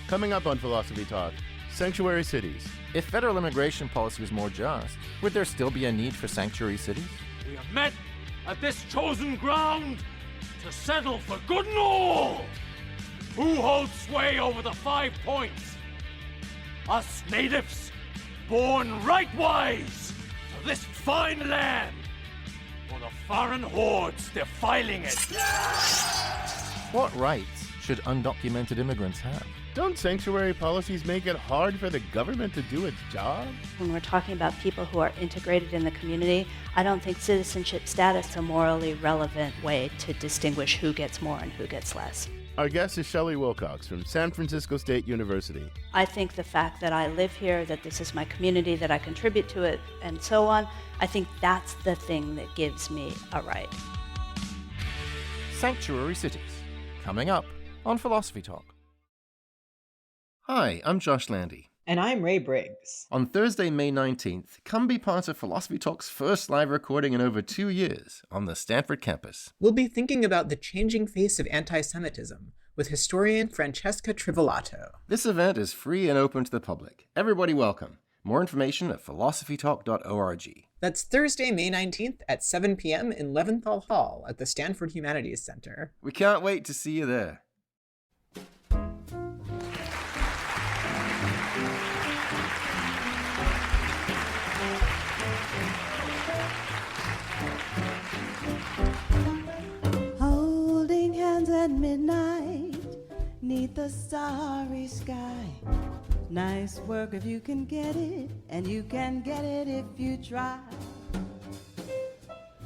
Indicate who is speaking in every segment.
Speaker 1: Coming up on Philosophy Talk, sanctuary cities.
Speaker 2: If federal immigration policy was more just, would there still be a need for sanctuary cities?
Speaker 3: We have met at this chosen ground to settle for good and all. Who holds sway over the 5 points? Us natives, born rightwise to this fine land, or the foreign hordes defiling it?
Speaker 2: What rights should undocumented immigrants have?
Speaker 1: Don't sanctuary policies make it hard for the government to do its job?
Speaker 4: When we're talking about people who are integrated in the community, I don't think citizenship status is a morally relevant way to distinguish who gets more and who gets less.
Speaker 1: Our guest is Shelley Wilcox from San Francisco State University.
Speaker 4: I think the fact that I live here, that this is my community, that I contribute to it, and so on, I think that's the thing that gives me a right.
Speaker 2: Sanctuary cities. Coming up on Philosophy Talk. Hi, I'm Josh Landy.
Speaker 5: And I'm Ray Briggs.
Speaker 2: On Thursday, May 19th, come be part of Philosophy Talk's first live recording in over 2 years on the Stanford campus.
Speaker 5: We'll be thinking about the changing face of anti-Semitism with historian Francesca Trivolato.
Speaker 2: This event is free and open to the public. Everybody welcome. More information at philosophytalk.org.
Speaker 5: That's Thursday, May 19th at 7 p.m. in Leventhal Hall at the Stanford Humanities Center.
Speaker 2: We can't wait to see you there.
Speaker 6: Holding hands at midnight, 'neath the starry sky. Nice work if you can get it, and you can get it if you try.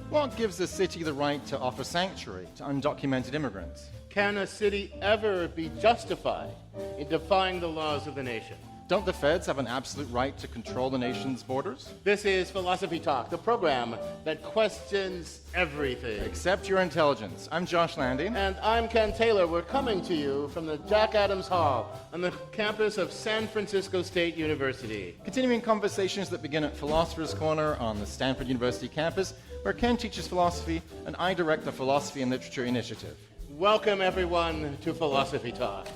Speaker 7: What gives a city the right to offer sanctuary to undocumented immigrants?
Speaker 1: Can a city ever be justified in defying the laws of the nation?
Speaker 7: Don't the feds have an absolute right to control the nation's borders?
Speaker 1: This is Philosophy Talk, the program that questions everything.
Speaker 7: Accept your intelligence. I'm Josh Landy.
Speaker 1: And I'm Ken Taylor. We're coming to you from the Jack Adams Hall on the campus of San Francisco State University.
Speaker 7: Continuing conversations that begin at Philosopher's Corner on the Stanford University campus, where Ken teaches philosophy and I direct the Philosophy and Literature Initiative.
Speaker 1: Welcome, everyone, to Philosophy Talk.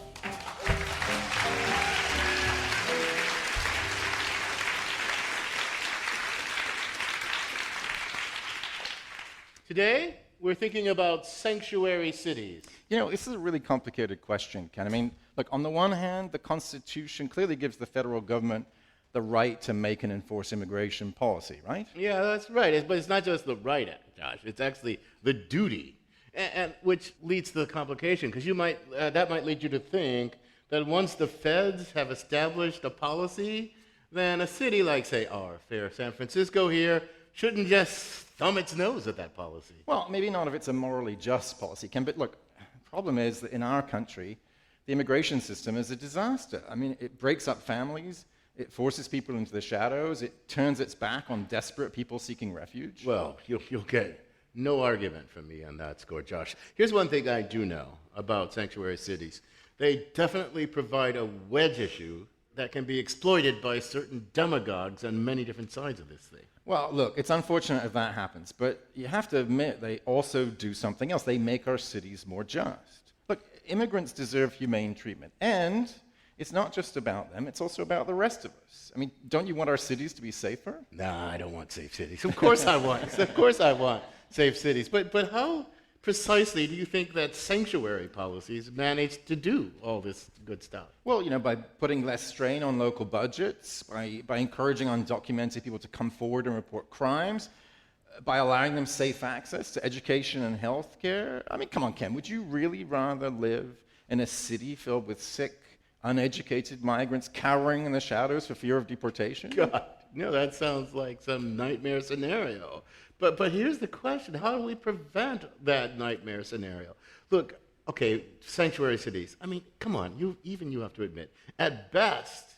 Speaker 1: Today, we're thinking about sanctuary cities.
Speaker 7: You know, this is a really complicated question, Ken. I mean, look, on the one hand, the Constitution clearly gives the federal government the right to make and enforce immigration policy, right?
Speaker 1: Yeah, that's right. But it's not just the right, Josh. It's actually the duty, and which leads to the complication, because that might lead you to think that once the feds have established a policy, then a city like, say, our fair San Francisco here shouldn't just thumb its nose at that policy.
Speaker 7: Well, maybe not if it's a morally just policy, Ken, but look, the problem is that in our country, the immigration system is a disaster. I mean, it breaks up families, it forces people into the shadows, it turns its back on desperate people seeking refuge.
Speaker 1: Well, you'll get no argument from me on that score, Josh. Here's one thing I do know about sanctuary cities. They definitely provide a wedge issue that can be exploited by certain demagogues on many different sides of this thing.
Speaker 7: Well, look, it's unfortunate if that happens, but you have to admit they also do something else. They make our cities more just. Look, immigrants deserve humane treatment, and it's not just about them, it's also about the rest of us. I mean, don't you want our cities to be safer?
Speaker 1: Nah, I don't want safe cities. Of course I want safe cities. But how precisely do you think that sanctuary policies manage to do all this good stuff?
Speaker 7: Well, you know, by putting less strain on local budgets, by encouraging undocumented people to come forward and report crimes, by allowing them safe access to education and health care. I mean, come on, Ken, would you really rather live in a city filled with sick, uneducated migrants cowering in the shadows for fear of deportation?
Speaker 1: God, that sounds like some nightmare scenario. But here's the question. How do we prevent that nightmare scenario? Look, okay, sanctuary cities. I mean, come on, you have to admit, at best,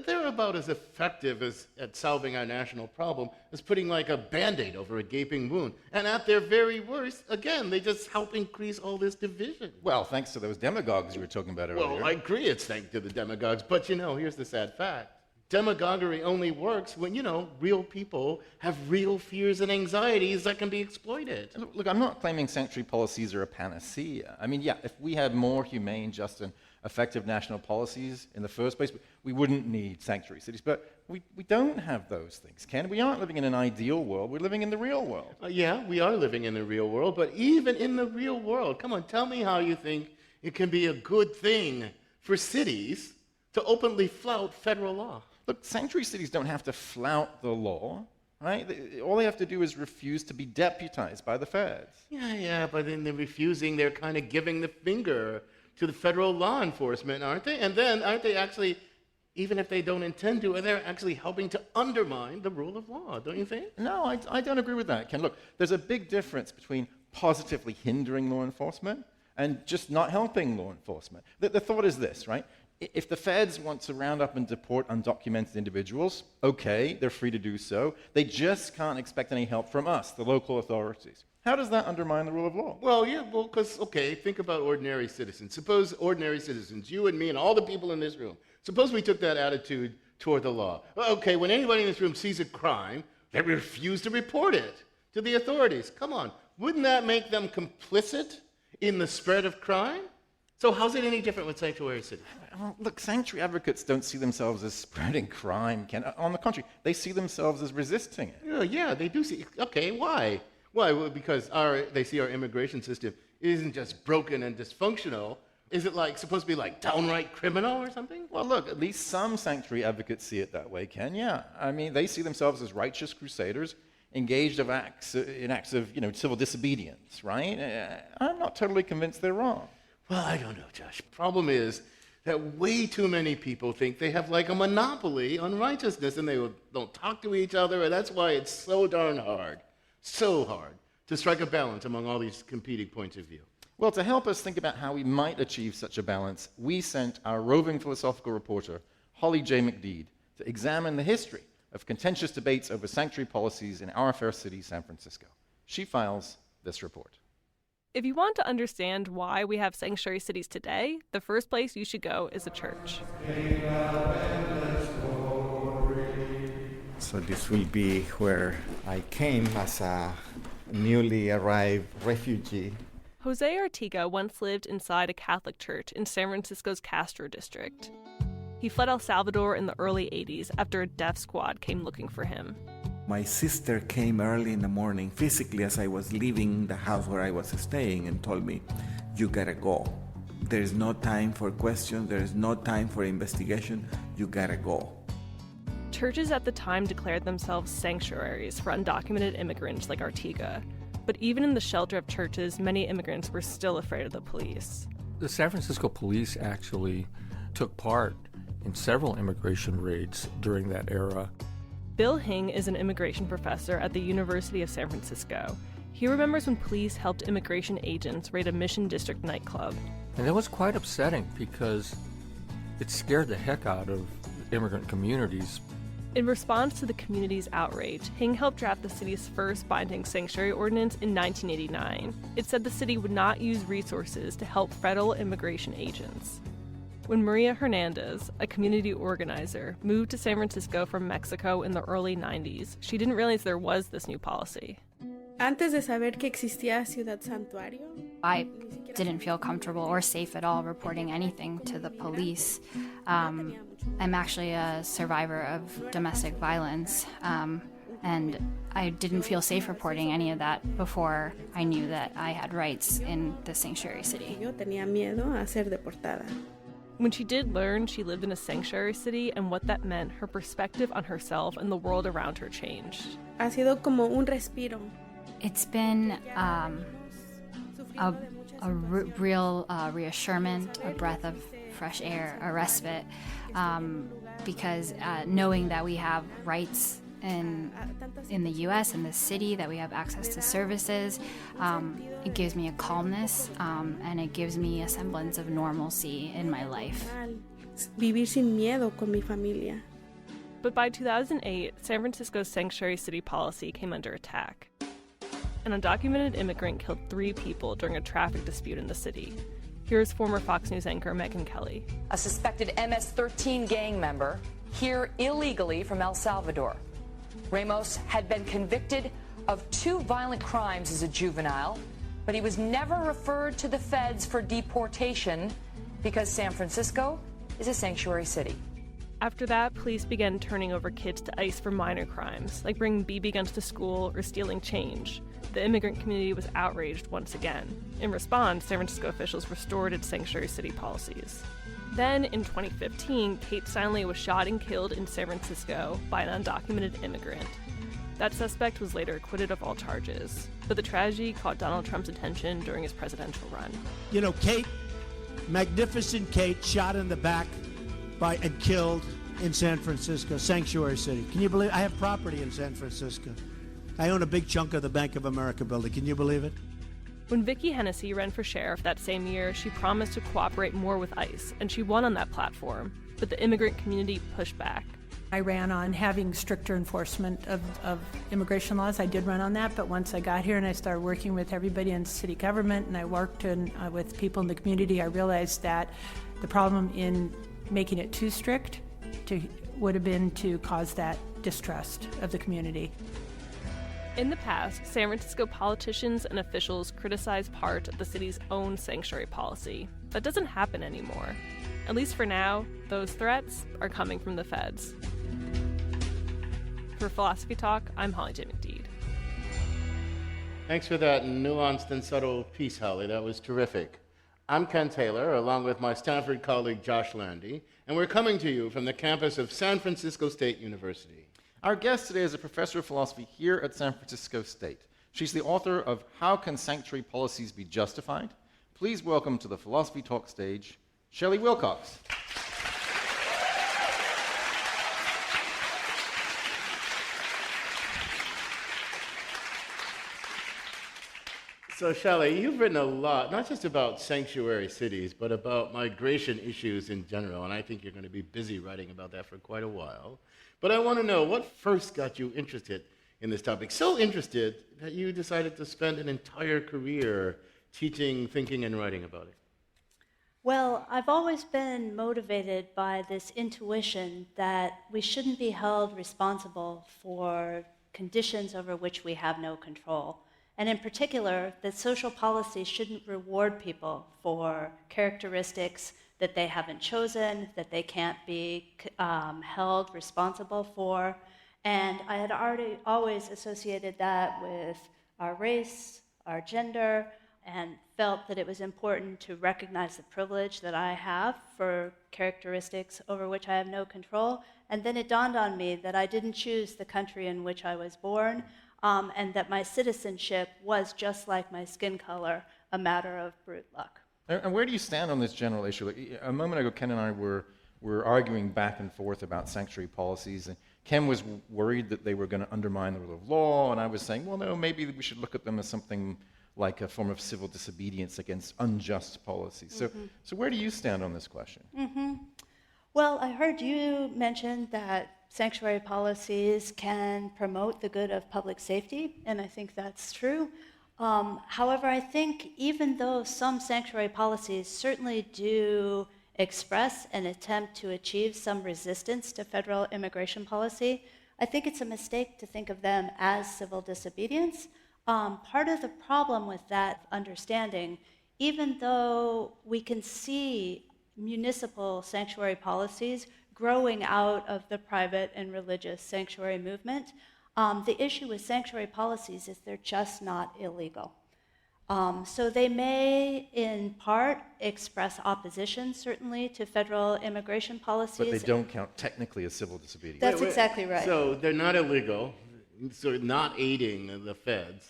Speaker 1: they're about as effective at solving our national problem as putting like a Band-Aid over a gaping wound. And at their very worst, again, they just help increase all this division.
Speaker 7: Well, thanks to those demagogues you were talking about earlier.
Speaker 1: Well, I agree it's thanks to the demagogues, but here's the sad fact. Demagoguery only works when, real people have real fears and anxieties that can be exploited.
Speaker 7: Look, I'm not claiming sanctuary policies are a panacea. I mean, yeah, if we had more humane, just, and effective national policies in the first place, we wouldn't need sanctuary cities. But we don't have those things, Ken. We aren't living in an ideal world. We're living in the real world.
Speaker 1: Yeah, we are living in the real world, but even in the real world, come on, tell me how you think it can be a good thing for cities to openly flout federal law.
Speaker 7: Look, sanctuary cities don't have to flout the law, right? All they have to do is refuse to be deputized by the feds.
Speaker 1: Yeah, but then they're refusing, they're kind of giving the finger to the federal law enforcement, aren't they? And then aren't they actually, even if they don't intend to, they're actually helping to undermine the rule of law, don't you think?
Speaker 7: No, I don't agree with that, Ken. Look, there's a big difference between positively hindering law enforcement and just not helping law enforcement. The thought is this, right? If the feds want to round up and deport undocumented individuals, okay, they're free to do so. They just can't expect any help from us, the local authorities. How does that undermine the rule of law?
Speaker 1: Well, yeah, because, okay, think about ordinary citizens. Suppose ordinary citizens, you and me and all the people in this room, suppose we took that attitude toward the law. Okay, when anybody in this room sees a crime, they refuse to report it to the authorities. Come on, wouldn't that make them complicit in the spread of crime? So how's it any different with sanctuary cities?
Speaker 7: Well, look, sanctuary advocates don't see themselves as spreading crime, Ken. On the contrary, they see themselves as resisting it.
Speaker 1: Yeah, they do see. Okay, why? Why? Well, because they see our immigration system isn't just broken and dysfunctional. Is it supposed to be downright criminal or something?
Speaker 7: Well, look, at least some sanctuary advocates see it that way, Ken. Yeah, I mean, they see themselves as righteous crusaders engaged in acts of civil disobedience, right? I'm not totally convinced they're wrong.
Speaker 1: Well, I don't know, Josh. Problem is that way too many people think they have a monopoly on righteousness, and they don't talk to each other, and that's why it's so darn hard, to strike a balance among all these competing points of view.
Speaker 7: Well, to help us think about how we might achieve such a balance, we sent our roving philosophical reporter, Holly J. McDeed, to examine the history of contentious debates over sanctuary policies in our fair city, San Francisco. She files this report.
Speaker 8: If you want to understand why we have sanctuary cities today, the first place you should go is a church.
Speaker 9: So this will be where I came as a newly arrived refugee.
Speaker 8: Jose Artiga once lived inside a Catholic church in San Francisco's Castro district. He fled El Salvador in the early 80s after a death squad came looking for him.
Speaker 9: My sister came early in the morning, physically as I was leaving the house where I was staying, and told me, "You gotta go. There is no time for questions, there is no time for investigation, you gotta go."
Speaker 8: Churches at the time declared themselves sanctuaries for undocumented immigrants like Artiga. But even in the shelter of churches, many immigrants were still afraid of the police.
Speaker 10: The San Francisco police actually took part in several immigration raids during that era.
Speaker 8: Bill Hing is an immigration professor at the University of San Francisco. He remembers when police helped immigration agents raid a Mission District nightclub.
Speaker 10: And that was quite upsetting because it scared the heck out of immigrant communities.
Speaker 8: In response to the community's outrage, Hing helped draft the city's first binding sanctuary ordinance in 1989. It said the city would not use resources to help federal immigration agents. When Maria Hernandez, a community organizer, moved to San Francisco from Mexico in the early 90s, she didn't realize there was this new policy.
Speaker 11: Antes de saber que existía Ciudad Santuario,
Speaker 12: I didn't feel comfortable or safe at all reporting anything to the police. I'm actually a survivor of domestic violence, and I didn't feel safe reporting any of that before I knew that I had rights in the sanctuary city.
Speaker 11: Yo tenía miedo a ser deportada.
Speaker 8: When she did learn she lived in a sanctuary city and what that meant, her perspective on herself and the world around her changed.
Speaker 11: Ha sido como un respiro.
Speaker 12: It's been a real reassurance, a breath of fresh air, a respite, because knowing that we have rights in the U.S., in the city, that we have access to services, it gives me a calmness, and it gives me a semblance of normalcy in my life.
Speaker 11: Vivir sin miedo con mi familia.
Speaker 8: But by 2008, San Francisco's sanctuary city policy came under attack. An undocumented immigrant killed 3 people during a traffic dispute in the city. Here's former Fox News anchor Megyn Kelly.
Speaker 13: A suspected MS-13 gang member here illegally from El Salvador. Ramos had been convicted of 2 violent crimes as a juvenile, but he was never referred to the feds for deportation because San Francisco is a sanctuary city.
Speaker 8: After that, police began turning over kids to ICE for minor crimes, like bringing BB guns to school or stealing change. The immigrant community was outraged once again. In response, San Francisco officials restored its sanctuary city policies. Then, in 2015, Kate Steinle was shot and killed in San Francisco by an undocumented immigrant. That suspect was later acquitted of all charges, but the tragedy caught Donald Trump's attention during his presidential run.
Speaker 14: You know, Kate, magnificent Kate, shot in the back and killed in San Francisco, sanctuary city. Can you believe? I have property in San Francisco. I own a big chunk of the Bank of America building. Can you believe it?
Speaker 8: When Vicki Hennessy ran for sheriff that same year, she promised to cooperate more with ICE, and she won on that platform. But the immigrant community pushed back.
Speaker 15: I ran on having stricter enforcement of immigration laws. I did run on that, but once I got here and I started working with everybody in city government and I worked with people in the community, I realized that the problem in making it too strict would have been to cause that distrust of the community.
Speaker 8: In the past, San Francisco politicians and officials criticized part of the city's own sanctuary policy. That doesn't happen anymore. At least for now, those threats are coming from the feds. For Philosophy Talk, I'm Holly J. McDeed.
Speaker 1: Thanks for that nuanced and subtle piece, Holly. That was terrific. I'm Ken Taylor, along with my Stanford colleague Josh Landy, and we're coming to you from the campus of San Francisco State University.
Speaker 7: Our guest today is a professor of philosophy here at San Francisco State. She's the author of How Can Sanctuary Policies Be Justified? Please welcome to the Philosophy Talk stage, Shelley Wilcox.
Speaker 1: So, Shelley, you've written a lot, not just about sanctuary cities, but about migration issues in general, and I think you're going to be busy writing about that for quite a while. But I want to know, what first got you interested in this topic? So interested that you decided to spend an entire career teaching, thinking, and writing about it.
Speaker 4: Well, I've always been motivated by this intuition that we shouldn't be held responsible for conditions over which we have no control. And in particular, that social policy shouldn't reward people for characteristics that they haven't chosen, that they can't be held responsible for. And I had always associated that with our race, our gender, and felt that it was important to recognize the privilege that I have for characteristics over which I have no control. And then it dawned on me that I didn't choose the country in which I was born, and that my citizenship was, just like my skin color, a matter of brute luck.
Speaker 7: And where do you stand on this general issue? Like, a moment ago, Ken and I were arguing back and forth about sanctuary policies, and Ken was worried that they were going to undermine the rule of law, and I was saying, well, no, maybe we should look at them as something like a form of civil disobedience against unjust policies. So where do you stand on this question?
Speaker 4: Well, I heard you mention that sanctuary policies can promote the good of public safety, and I think that's true. However, I think even though some sanctuary policies certainly do express an attempt to achieve some resistance to federal immigration policy, I think it's a mistake to think of them as civil disobedience. Part of the problem with that understanding, even though we can see municipal sanctuary policies growing out of the private and religious sanctuary movement, the issue with sanctuary policies is they're just not illegal. So they may, in part, express opposition, certainly, to federal immigration policies.
Speaker 7: But they don't count technically as civil disobedience.
Speaker 4: That's exactly right.
Speaker 1: So they're not illegal. So not aiding the feds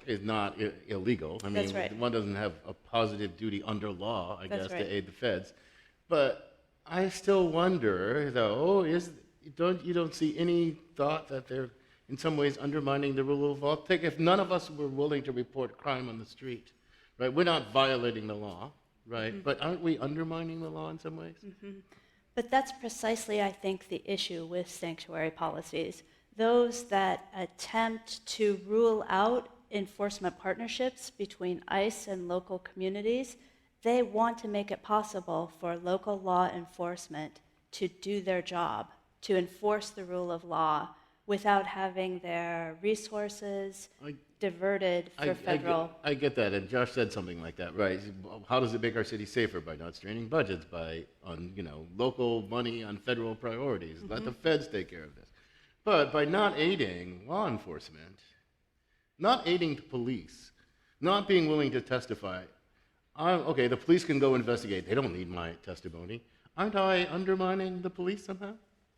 Speaker 1: is not illegal. I mean,
Speaker 4: That's right.
Speaker 1: One doesn't have a positive duty under law, I
Speaker 4: That's
Speaker 1: guess,
Speaker 4: right.
Speaker 1: to aid the feds. But I still wonder, though, you don't see any thought that they're in some ways undermining the rule of law? Take if none of us were willing to report crime on the street, right? We're not violating the law, right? But aren't we undermining the law in some ways?
Speaker 4: But that's precisely, I think, the issue with sanctuary policies. Those that attempt to rule out enforcement partnerships between ICE and local communities, they want to make it possible for local law enforcement to do their job, to enforce the rule of law without having their resources diverted for federal.
Speaker 1: I get that, and Josh said something like that, right? How does it make our city safer? By not straining budgets, on local money on federal priorities. Let the feds take care of this. But by not aiding law enforcement, not aiding the police, not being willing to testify, okay, the police can go investigate. They don't need my testimony. Aren't I undermining the police somehow?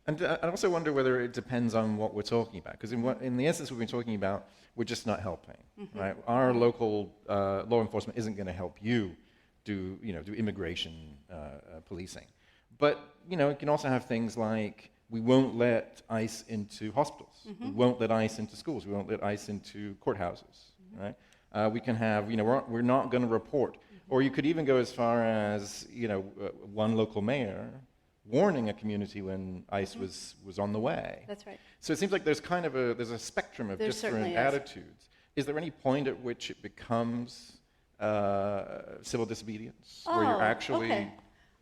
Speaker 7: And I also wonder whether it depends on what we're talking about, because in the instance we've been talking about, we're just not helping, right? Our local law enforcement isn't going to help you do immigration policing. But, it can also have things like, we won't let ICE into hospitals. We won't let ICE into schools. We won't let ICE into courthouses, right? We can have, we're not going to report. Or you could even go as far as, one local mayor warning a community when ICE was on the way.
Speaker 4: That's right.
Speaker 7: So it seems like there's a spectrum of different attitudes. Is there any point at which it becomes civil disobedience, where you're actually...
Speaker 4: Okay.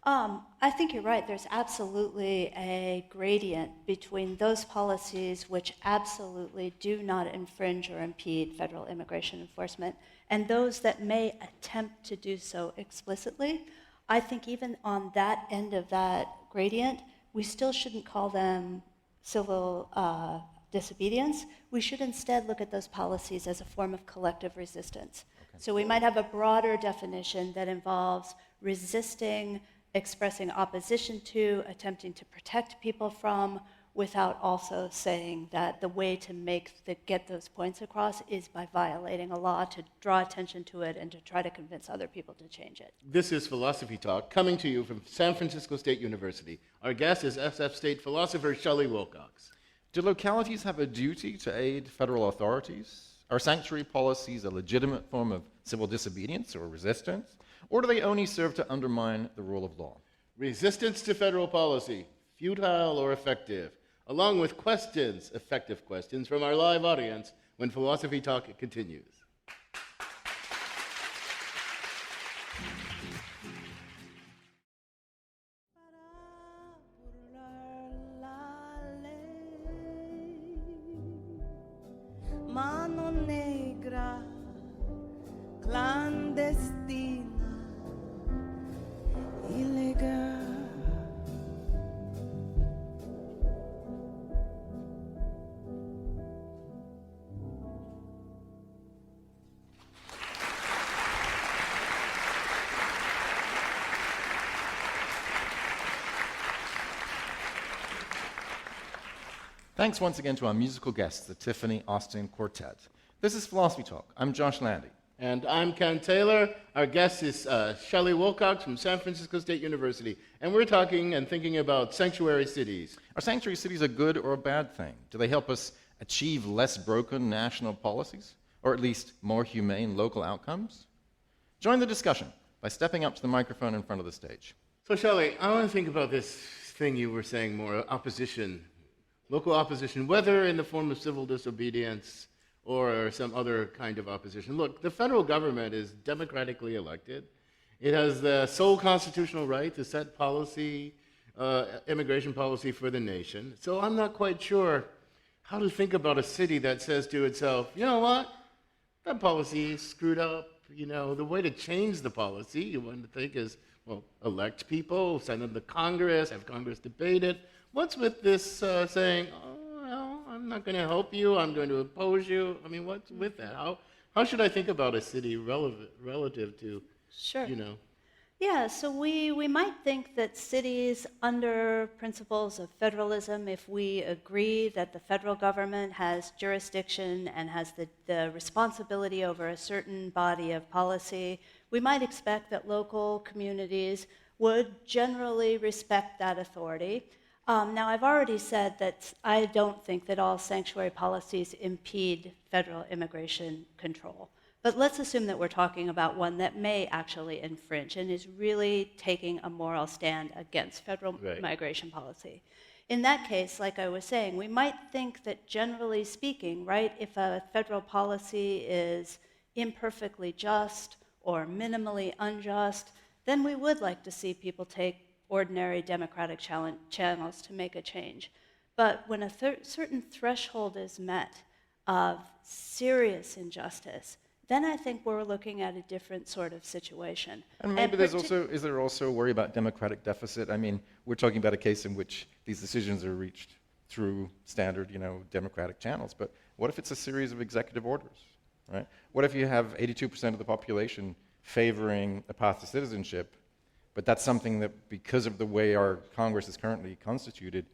Speaker 4: I think you're right. There's absolutely a gradient between those policies which absolutely do not infringe or impede federal immigration enforcement and those that may attempt to do so explicitly. I think even on that end of that gradient, we still shouldn't call them civil disobedience. We should instead look at those policies as a form of collective resistance. Okay. So we might have a broader definition that involves resisting, expressing opposition to, attempting to protect people from, without also saying that the way to get those points across is by violating a law, to draw attention to it and to try to convince other people to change it.
Speaker 1: This is Philosophy Talk, coming to you from San Francisco State University. Our guest is SF State philosopher Shelley Wilcox.
Speaker 7: Do localities have a duty to aid federal authorities? Are sanctuary policies a legitimate form of civil disobedience or resistance? Or do they only serve to undermine the rule of law?
Speaker 1: Resistance to federal policy, futile or effective, along with questions, effective questions, from our live audience when Philosophy Talk continues.
Speaker 6: Mano negra, clandestina, ilegal.
Speaker 7: Thanks once again to our musical guests, the Tiffany Austin Quartet. This is Philosophy Talk. I'm Josh Landy.
Speaker 1: And I'm Ken Taylor. Our guest is Shelley Wilcox from San Francisco State University. And we're talking and thinking about sanctuary cities.
Speaker 7: Are sanctuary cities a good or a bad thing? Do they help us achieve less broken national policies? Or at least more humane local outcomes? Join the discussion by stepping up to the microphone in front of the stage.
Speaker 1: So Shelley, I want to think about this thing you were saying more, opposition. Local opposition, whether in the form of civil disobedience or some other kind of opposition. Look, the federal government is democratically elected. It has the sole constitutional right to set policy, immigration policy for the nation. So I'm not quite sure how to think about a city that says to itself, you know what, that policy is screwed up. The way to change the policy, you want to think is, well, elect people, send them to Congress, have Congress debate it. What's with this saying, oh, well, I'm not going to help you, I'm going to oppose you? I mean, what's with that? How should I think about a city relative to,
Speaker 4: Sure. Yeah, so we might think that cities, under principles of federalism, if we agree that the federal government has jurisdiction and has the responsibility over a certain body of policy, we might expect that local communities would generally respect that authority. Now, I've already said that I don't think that all sanctuary policies impede federal immigration control. But let's assume that we're talking about one that may actually infringe and is really taking a moral stand against federal migration policy. In that case, like I was saying, we might think that generally speaking, right, if a federal policy is imperfectly just or minimally unjust, then we would like to see people take ordinary democratic channels to make a change. But when a certain threshold is met of serious injustice, then I think we're looking at a different sort of situation.
Speaker 7: And maybe is there also a worry about democratic deficit? I mean, we're talking about a case in which these decisions are reached through standard, democratic channels. But what if it's a series of executive orders, right? What if you have 82% of the population favoring a path to citizenship, but that's something that, because of the way our Congress is currently constituted,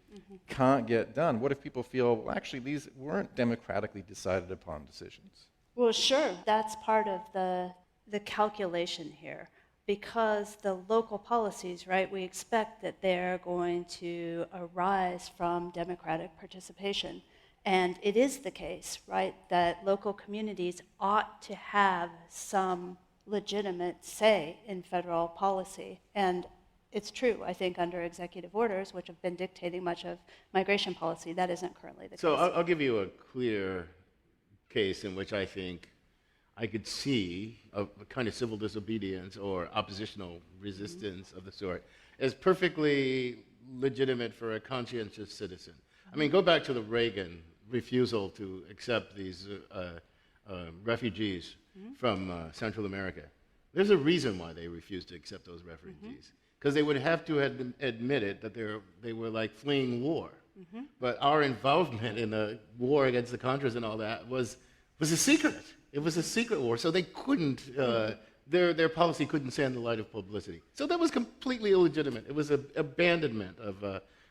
Speaker 7: can't get done? What if people feel, well, actually, these weren't democratically decided upon decisions?
Speaker 4: Well, sure, that's part of the calculation here. Because the local policies, right, we expect that they're going to arise from democratic participation. And it is the case, right, that local communities ought to have some legitimate say in federal policy. And it's true, I think, under executive orders, which have been dictating much of migration policy, that isn't currently the case.
Speaker 1: So I'll give you a clear case in which I think I could see a kind of civil disobedience or oppositional resistance of the sort as perfectly legitimate for a conscientious citizen. I mean, go back to the Reagan refusal to accept these refugees from Central America. There's a reason why they refused to accept those refugees, because they would have to have admitted that they were like fleeing war. But our involvement in the war against the Contras and all that was a secret. It was a secret war, so they couldn't, their policy couldn't stand the light of publicity. So that was completely illegitimate. It was an abandonment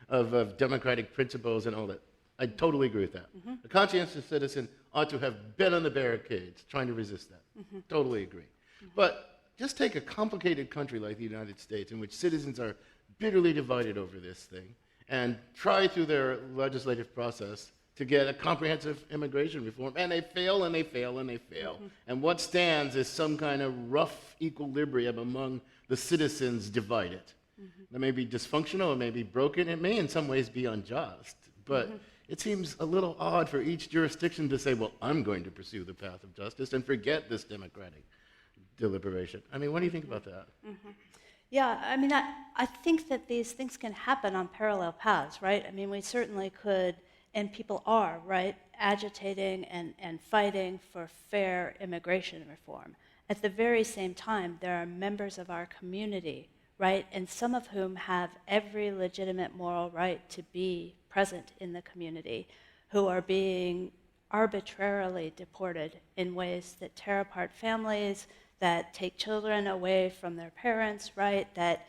Speaker 1: of democratic principles and all that. I totally agree with that. A conscientious citizen ought to have been on the barricades trying to resist that. Totally agree. But just take a complicated country like the United States, in which citizens are bitterly divided over this thing, and try through their legislative process to get a comprehensive immigration reform, and they fail, and they fail, and they fail. And what stands is some kind of rough equilibrium among the citizens divided. That may be dysfunctional, it may be broken, it may in some ways be unjust, but it seems a little odd for each jurisdiction to say, well, I'm going to pursue the path of justice and forget this democratic deliberation. I mean, what do you think about that?
Speaker 4: Yeah, I mean, I think that these things can happen on parallel paths, right? I mean, we certainly could, and people are, right, agitating and fighting for fair immigration reform. At the very same time, there are members of our community, right, and some of whom have every legitimate moral right to be present in the community, who are being arbitrarily deported in ways that tear apart families, that take children away from their parents, right, that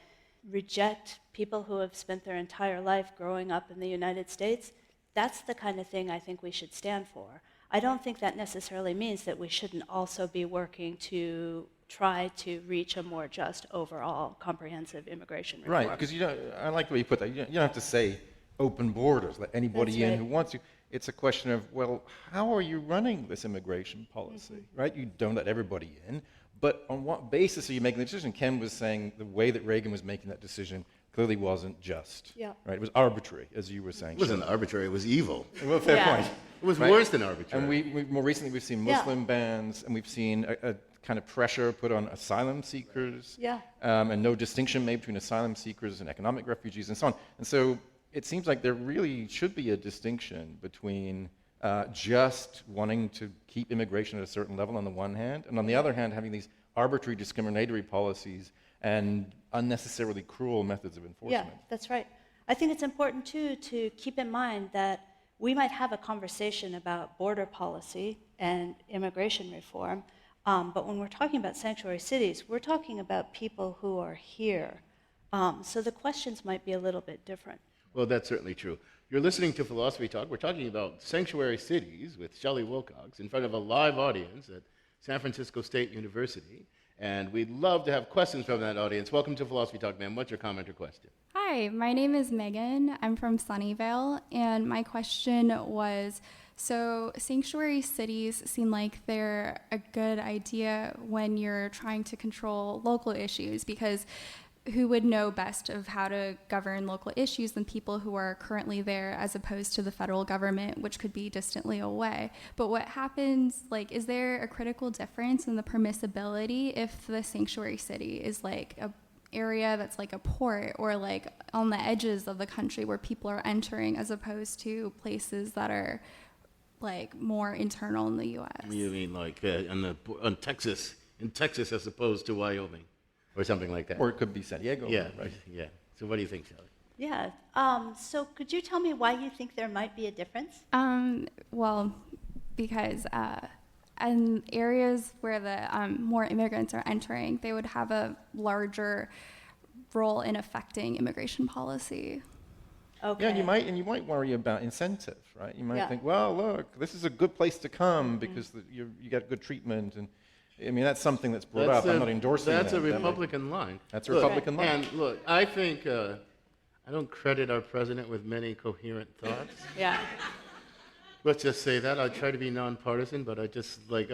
Speaker 4: reject people who have spent their entire life growing up in the United States. That's the kind of thing I think we should stand for. I don't think that necessarily means that we shouldn't also be working to try to reach a more just overall comprehensive immigration reform.
Speaker 7: Right, because I like the way you put that. You don't have to say open borders, let anybody in who wants to. It's a question of, well, how are you running this immigration policy, right? You don't let everybody in, but on what basis are you making the decision? Ken was saying the way that Reagan was making that decision clearly wasn't just.
Speaker 4: Yeah.
Speaker 7: Right? It was arbitrary, as you were saying.
Speaker 1: It wasn't arbitrary, it was evil.
Speaker 7: Well, fair point.
Speaker 1: It was worse than arbitrary.
Speaker 7: And we more recently we've seen Muslim bans, and we've seen a kind of pressure put on asylum seekers, and no distinction made between asylum seekers and economic refugees and so on. And so it seems like there really should be a distinction between just wanting to keep immigration at a certain level on the one hand, and on the other hand, having these arbitrary discriminatory policies and unnecessarily cruel methods of enforcement.
Speaker 4: Yeah, that's right. I think it's important, too, to keep in mind that we might have a conversation about border policy and immigration reform, but when we're talking about sanctuary cities, we're talking about people who are here. So the questions might be a little bit different.
Speaker 1: Well, that's certainly true. You're listening to Philosophy Talk. We're talking about sanctuary cities with Shelley Wilcox in front of a live audience at San Francisco State University. And we'd love to have questions from that audience. Welcome to Philosophy Talk, ma'am. What's your comment or question?
Speaker 16: Hi, my name is Megan. I'm from Sunnyvale. And my question was, so sanctuary cities seem like they're a good idea when you're trying to control local issues, because who would know best of how to govern local issues than people who are currently there, as opposed to the federal government, which could be distantly away. But what happens, like, is there a critical difference in the permissibility if the sanctuary city is like area that's like a port or like on the edges of the country where people are entering, as opposed to places that are like more internal in the U.S.
Speaker 1: You mean like in Texas as opposed to Wyoming, or something like that?
Speaker 7: Or it could be San Diego.
Speaker 1: Yeah,
Speaker 7: Right.
Speaker 1: yeah. So what do you think, Shelley?
Speaker 4: Yeah. So could you tell me why you think there might be a difference?
Speaker 16: Well, because in areas where the more immigrants are entering, they would have a larger role in affecting immigration policy.
Speaker 4: Okay.
Speaker 7: Yeah, and you might worry about incentive, right? You might
Speaker 4: Yeah.
Speaker 7: think, well, look, this is a good place to come because you get good treatment, and I mean that's something that's brought up. I'm not endorsing that.
Speaker 1: That's a Republican line.
Speaker 7: That's a
Speaker 1: Look,
Speaker 7: Republican line.
Speaker 1: And look, I think I don't credit our president with many coherent thoughts.
Speaker 4: Yeah.
Speaker 1: Let's just say that. I try to be nonpartisan, but I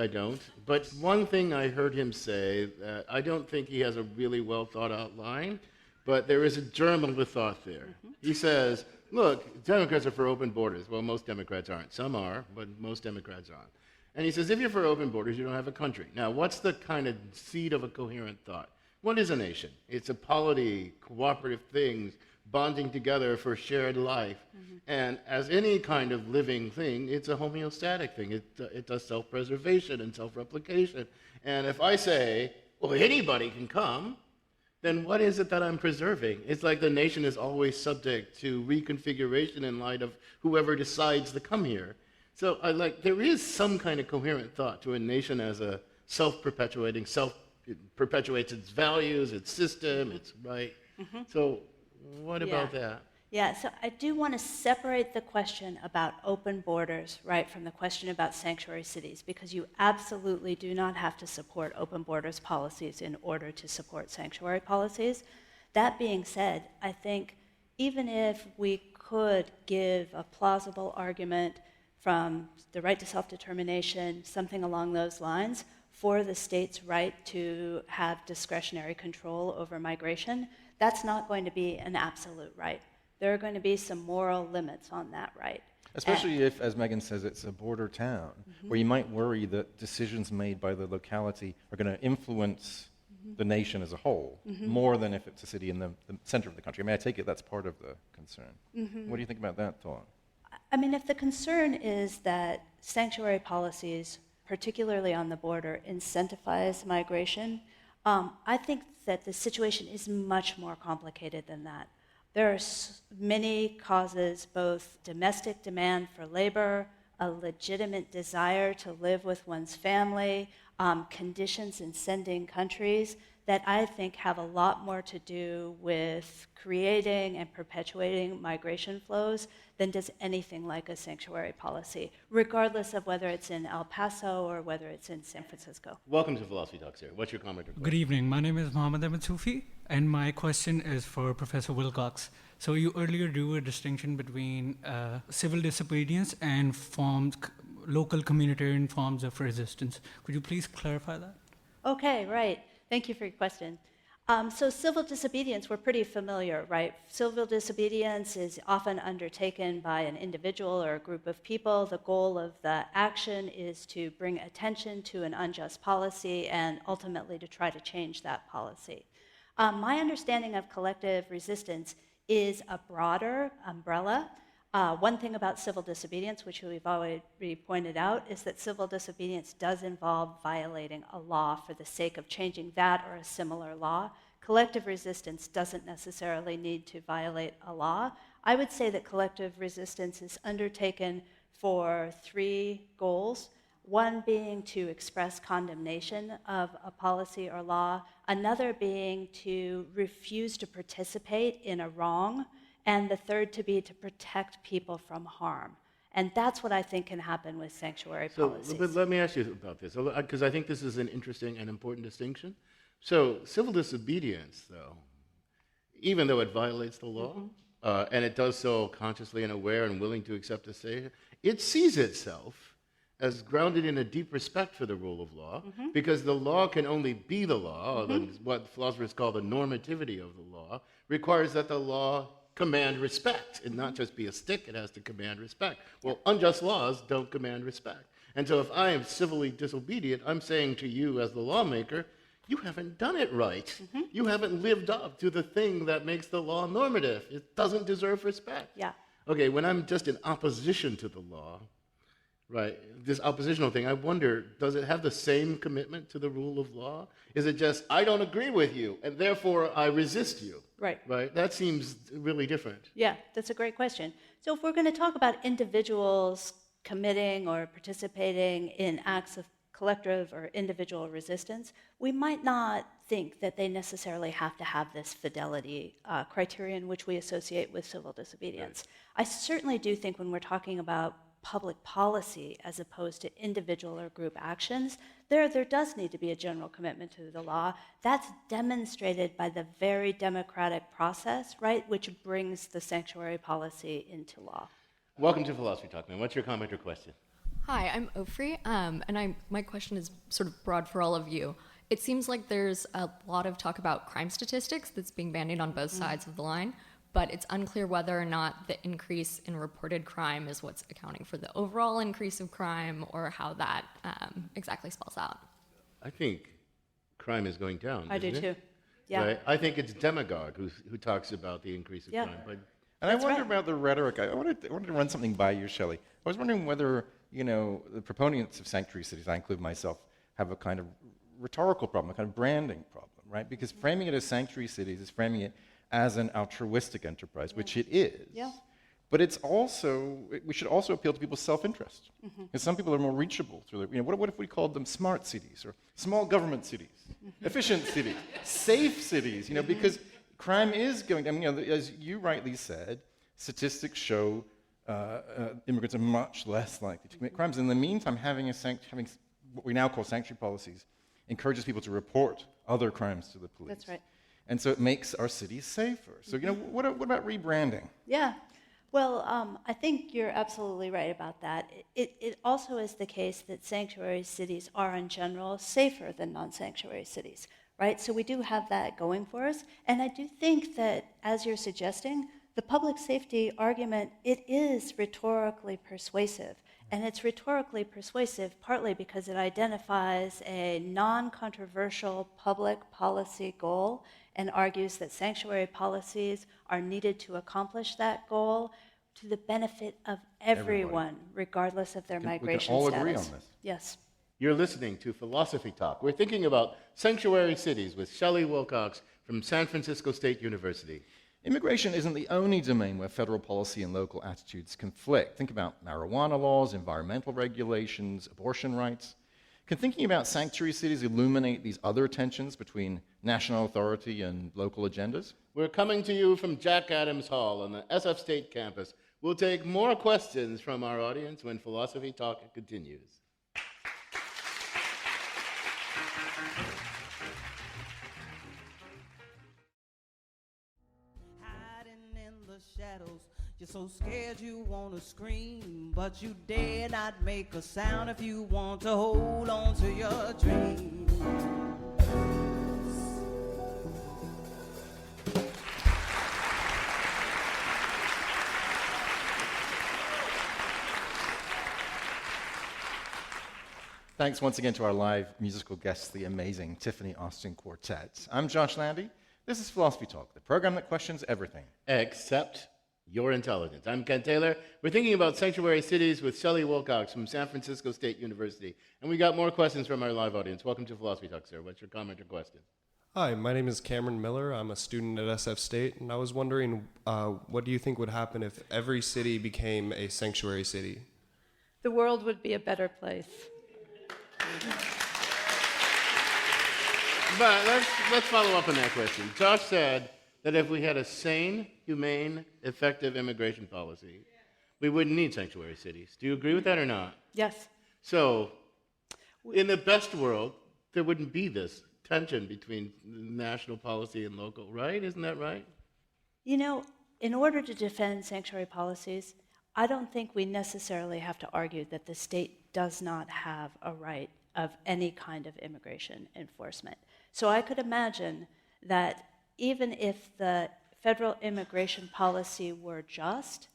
Speaker 1: don't. But one thing I heard him say, I don't think he has a really well thought out line, but there is a germ of a thought there. He says, look, Democrats are for open borders. Well, most Democrats aren't. Some are, but most Democrats aren't. And he says, if you're for open borders, you don't have a country. Now, what's the kind of seed of a coherent thought? What is a nation? It's a polity, cooperative things, bonding together for shared life. And as any kind of living thing, it's a homeostatic thing. It does self-preservation and self-replication. And if I say, well, anybody can come, then what is it that I'm preserving? It's like the nation is always subject to reconfiguration in light of whoever decides to come here. So there is some kind of coherent thought to a nation as a self-perpetuating, it perpetuates its values, its system, its right. So what about that?
Speaker 4: Yeah, so I do want to separate the question about open borders, right, from the question about sanctuary cities, because you absolutely do not have to support open borders policies in order to support sanctuary policies. That being said, I think even if we could give a plausible argument from the right to self-determination, something along those lines, for the state's right to have discretionary control over migration, that's not going to be an absolute right. There are going to be some moral limits on that right.
Speaker 7: Especially if, as Megan says, it's a border town, where you might worry that decisions made by the locality are going to influence the nation as a whole, more than if it's a city in the center of the country. I mean, I take it that's part of the concern. What do you think about that thought?
Speaker 4: I mean, if the concern is that sanctuary policies, particularly on the border, incentivize migration, I think that the situation is much more complicated than that. There are many causes, both domestic demand for labor, a legitimate desire to live with one's family, conditions in sending countries, that I think have a lot more to do with creating and perpetuating migration flows than does anything like a sanctuary policy, regardless of whether it's in El Paso or whether it's in San Francisco.
Speaker 1: Welcome to Philosophy Talks here. What's your comment?
Speaker 17: Good evening. My name is Mohammed Ahmed Sufi, and my question is for Professor Wilcox. So you earlier drew a distinction between civil disobedience and local communitarian forms of resistance. Could you please clarify that?
Speaker 4: Okay, right. Thank you for your question. So civil disobedience, we're pretty familiar, right? Civil disobedience is often undertaken by an individual or a group of people. The goal of the action is to bring attention to an unjust policy and ultimately to try to change that policy. My understanding of collective resistance is a broader umbrella. One thing about civil disobedience, which we've already pointed out, is that civil disobedience does involve violating a law for the sake of changing that or a similar law. Collective resistance doesn't necessarily need to violate a law. I would say that collective resistance is undertaken for 3 goals. One being to express condemnation of a policy or law, another being to refuse to participate in a wrong, and the third to be to protect people from harm. And that's what I think can happen with sanctuary policies.
Speaker 1: But let me ask you about this, because I think this is an interesting and important distinction. So civil disobedience, though, even though it violates the law, and it does so consciously and aware and willing to accept a say, it sees itself as grounded in a deep respect for the rule of law, because the law can only be the law, or what philosophers call the normativity of the law, requires that the law command respect, and not just be a stick, it has to command respect. Well, unjust laws don't command respect. And so if I am civilly disobedient, I'm saying to you as the lawmaker, you haven't done it right. You haven't lived up to the thing that makes the law normative. It doesn't deserve respect.
Speaker 4: Yeah.
Speaker 1: Okay, when I'm just in opposition to the law, right, this oppositional thing, I wonder, does it have the same commitment to the rule of law? Is it just, I don't agree with you, and therefore I resist you?
Speaker 4: Right.
Speaker 1: Right? That seems really different.
Speaker 4: Yeah, that's a great question. So if we're going to talk about individuals committing or participating in acts of collective or individual resistance, we might not think that they necessarily have to have this fidelity criterion which we associate with civil disobedience. Right. I certainly do think when we're talking about public policy as opposed to individual or group actions, there does need to be a general commitment to the law. That's demonstrated by the very democratic process, right, which brings the sanctuary policy into law.
Speaker 1: Welcome to Philosophy Talk, man. What's your comment or question?
Speaker 18: Hi, I'm Ofri, and my question is sort of broad for all of you. It seems like there's a lot of talk about crime statistics that's being bandied on both sides of the line, but it's unclear whether or not the increase in reported crime is what's accounting for the overall increase of crime or how that exactly spells out.
Speaker 1: I think crime is going down.
Speaker 4: I do
Speaker 1: isn't it?
Speaker 4: too. Yeah.
Speaker 1: Right? I think it's Demagogue who talks about the increase of crime. But
Speaker 7: and I wonder about the rhetoric. I wanted to run something by you, Shelley. I was wondering whether, the proponents of sanctuary cities, I include myself, have a kind of rhetorical problem, a kind of branding problem, right? Because framing it as sanctuary cities is framing it as an altruistic enterprise, which it is.
Speaker 4: Yeah.
Speaker 7: But we should also appeal to people's self-interest. Because some people are more reachable through what if we called them smart cities or small government cities, efficient cities, safe cities, because crime is going down. As you rightly said, statistics show immigrants are much less likely to commit crimes. In the meantime, having what we now call sanctuary policies encourages people to report other crimes to the police.
Speaker 4: That's right.
Speaker 7: And so it makes our cities safer. So, what about rebranding?
Speaker 4: Yeah. Well, I think you're absolutely right about that. It also is the case that sanctuary cities are, in general, safer than non-sanctuary cities, right? So we do have that going for us. And I do think that, as you're suggesting, the public safety argument, it is rhetorically persuasive. And it's rhetorically persuasive partly because it identifies a non-controversial public policy goal and argues that sanctuary policies are needed to accomplish that goal to the benefit of everyone, regardless of their migration status.
Speaker 7: We can all agree on this.
Speaker 4: Yes.
Speaker 1: You're listening to Philosophy Talk. We're thinking about sanctuary cities with Shelley Wilcox from San Francisco State University.
Speaker 7: Immigration isn't the only domain where federal policy and local attitudes conflict. Think about marijuana laws, environmental regulations, abortion rights. Can thinking about sanctuary cities illuminate these other tensions between national authority and local agendas?
Speaker 1: We're coming to you from Jack Adams Hall on the SF State campus. We'll take more questions from our audience when Philosophy Talk continues.
Speaker 6: Shadows, you're so scared you want to scream, but you dare not make a sound if you want to hold on to your dream.
Speaker 7: Thanks once again to our live musical guests, the amazing Tiffany Austin Quartet. I'm Josh Landy. This is Philosophy Talk, the program that questions everything.
Speaker 1: Except your intelligence. I'm Ken Taylor. We're thinking about sanctuary cities with Shelley Wilcox from San Francisco State University. And we got more questions from our live audience. Welcome to Philosophy Talk, sir. What's your comment or question?
Speaker 19: Hi, my name is Cameron Miller. I'm a student at SF State, and I was wondering, what do you think would happen if every city became a sanctuary city?
Speaker 4: The world would be a better place.
Speaker 1: But let's follow up on that question. Josh said that if we had a sane, humane, effective immigration policy, we wouldn't need sanctuary cities. Do you agree with that or not?
Speaker 4: Yes.
Speaker 1: So, in the best world, there wouldn't be this tension between national policy and local, right? Isn't that right?
Speaker 4: In order to defend sanctuary policies, I don't think we necessarily have to argue that the state does not have a right of any kind of immigration enforcement. So I could imagine that even if the federal immigration policy were just,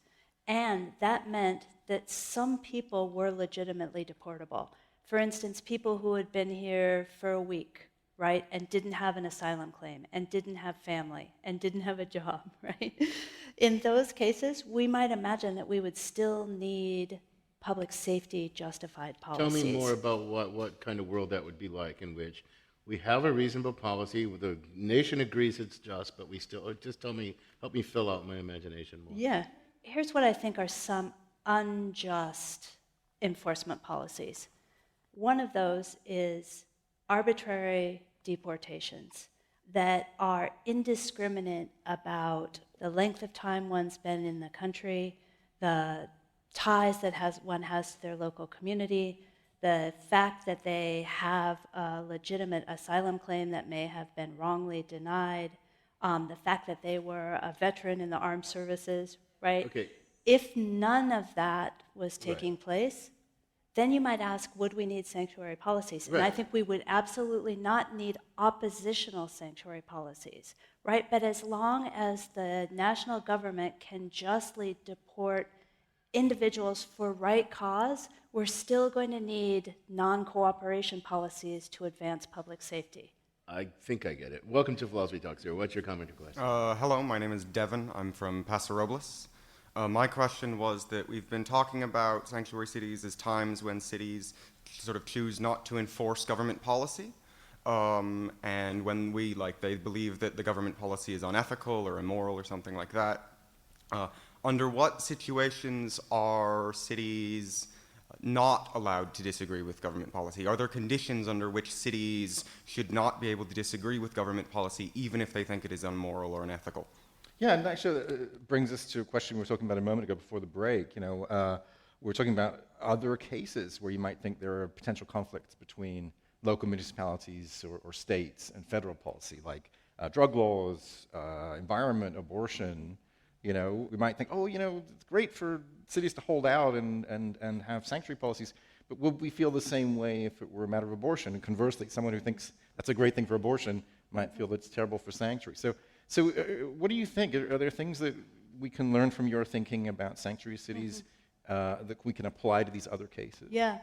Speaker 4: and that meant that some people were legitimately deportable. For instance, people who had been here for a week right, and didn't have an asylum claim, and didn't have family, and didn't have a job, right? In those cases, we might imagine that we would still need public safety justified policies.
Speaker 1: Tell me more about what kind of world that would be like, in which we have a reasonable policy, the nation agrees it's just, but we still, or just help me fill out my imagination more.
Speaker 4: Yeah. Here's what I think are some unjust enforcement policies. One of those is arbitrary deportations that are indiscriminate about the length of time one's been in the country, the ties that one has to their local community, the fact that they have a legitimate asylum claim that may have been wrongly denied, the fact that they were a veteran in the armed services, right?
Speaker 1: Okay.
Speaker 4: If none of that was taking place, then you might ask, would we need sanctuary policies? And I think we would absolutely not need oppositional sanctuary policies, right? But as long as the national government can justly deport individuals for right cause, we're still going to need non-cooperation policies to advance public safety.
Speaker 1: I think I get it. Welcome to Philosophy Talks here. What's your comment or question?
Speaker 20: Hello, my name is Devin. I'm from Paso Robles. My question was that we've been talking about sanctuary cities as times when cities sort of choose not to enforce government policy. And when they believe that the government policy is unethical or immoral or something like that. Under what situations are cities not allowed to disagree with government policy? Are there conditions under which cities should not be able to disagree with government policy even if they think it is immoral or unethical?
Speaker 7: Yeah, and actually that brings us to a question we were talking about a moment ago before the break. We're talking about other cases where you might think there are potential conflicts between local municipalities or states and federal policy, like drug laws, environment, abortion. We might think, it's great for cities to hold out and have sanctuary policies, but would we feel the same way if it were a matter of abortion? And conversely, someone who thinks that's a great thing for abortion might feel that's terrible for sanctuary. So what do you think? Are there things that we can learn from your thinking about sanctuary cities that we can apply to these other cases?
Speaker 4: Yeah.